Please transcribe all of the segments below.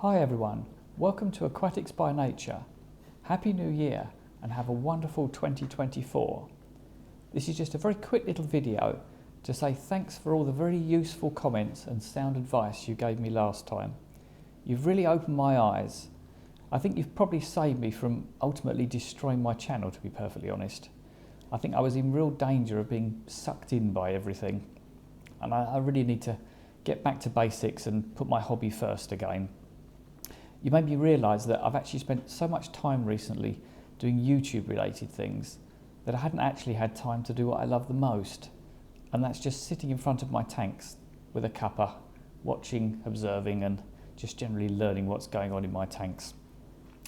Hi everyone, welcome to Aquatics by Nature. Happy New Year and have a wonderful 2024. This is just a very quick little video to say thanks for all the very useful comments and sound advice you gave me last time. You've really opened my eyes. I think you've probably saved me from ultimately destroying my channel, to be perfectly honest. I think I was in real danger of being sucked in by everything, and I really need to get back to basics and put my hobby first again. You made me realise that I've actually spent so much time recently doing YouTube related things that I hadn't actually had time to do what I love the most, and that's just sitting in front of my tanks with a cuppa, watching, observing and just generally learning what's going on in my tanks.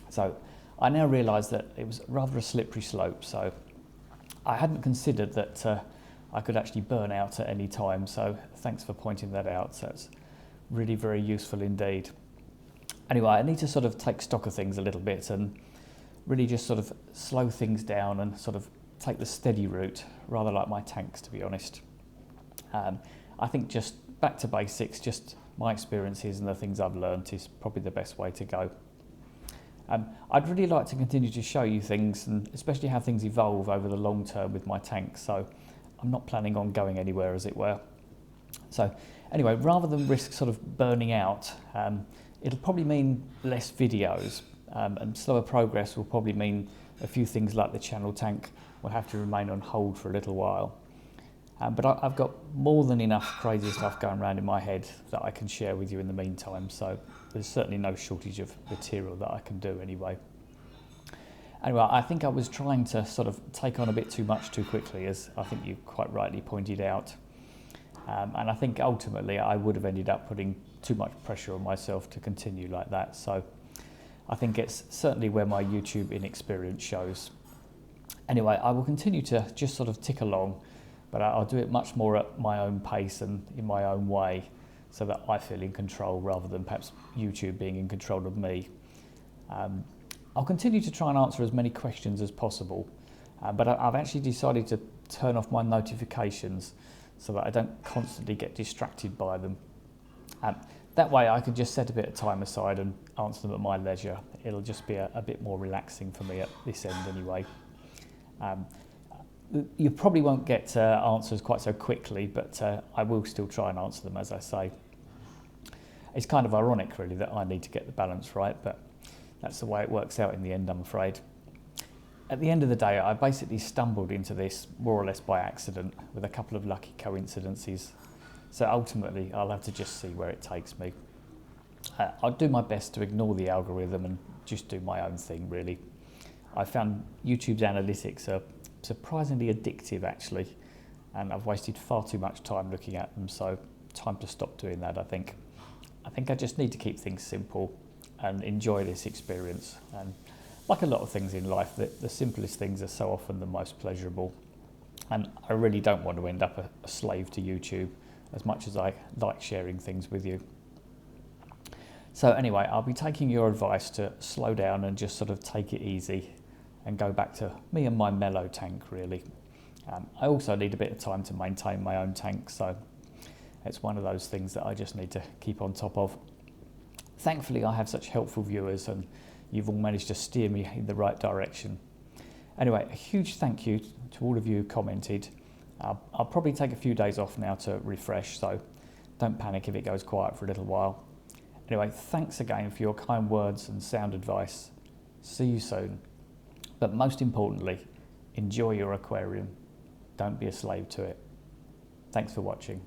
So I now realise that it was rather a slippery slope, so I hadn't considered that I could actually burn out at any time, so thanks for pointing that out. So it's really very useful indeed. Anyway, I need to sort of take stock of things a little bit and really just sort of slow things down and sort of take the steady route, rather like my tanks, to be honest. I think just back to basics, just my experiences and the things I've learned is probably the best way to go. I'd really like to continue to show you things, and especially how things evolve over the long term with my tanks, so I'm not planning on going anywhere, as it were. So anyway, rather than risk sort of burning out, it'll probably mean less videos, and slower progress will probably mean a few things like the channel tank will have to remain on hold for a little while. But I've got more than enough crazy stuff going around in my head that I can share with you in the meantime, so there's certainly no shortage of material that I can do anyway. Anyway, I think I was trying to sort of take on a bit too much too quickly, as I think you quite rightly pointed out. And I think ultimately I would have ended up putting too much pressure on myself to continue like that. So I think it's certainly where my YouTube inexperience shows. Anyway, I will continue to just sort of tick along, but I'll do it much more at my own pace and in my own way, so that I feel in control rather than perhaps YouTube being in control of me. I'll continue to try and answer as many questions as possible, but I've actually decided to turn off my notifications so that I don't constantly get distracted by them. That way I can just set a bit of time aside and answer them at my leisure. It'll just be a bit more relaxing for me at this end anyway. You probably won't get answers quite so quickly, but I will still try and answer them, as I say. It's kind of ironic really that I need to get the balance right, but that's the way it works out in the end, I'm afraid. At the end of the day, I basically stumbled into this more or less by accident with a couple of lucky coincidences. So ultimately, I'll have to just see where it takes me. I'll do my best to ignore the algorithm and just do my own thing, really. I found YouTube's analytics are surprisingly addictive, actually, and I've wasted far too much time looking at them, so time to stop doing that, I think. I think I just need to keep things simple and enjoy this experience. And like a lot of things in life, the simplest things are so often the most pleasurable. And I really don't want to end up a slave to YouTube, as much as I like sharing things with you. So anyway, I'll be taking your advice to slow down and just sort of take it easy and go back to me and my mellow tank, really. I also need a bit of time to maintain my own tank, so it's one of those things that I just need to keep on top of. Thankfully, I have such helpful viewers, and you've all managed to steer me in the right direction. Anyway, a huge thank you to all of you who commented. I'll probably take a few days off now to refresh, so don't panic if it goes quiet for a little while. Anyway, thanks again for your kind words and sound advice. See you soon. But most importantly, enjoy your aquarium. Don't be a slave to it. Thanks for watching.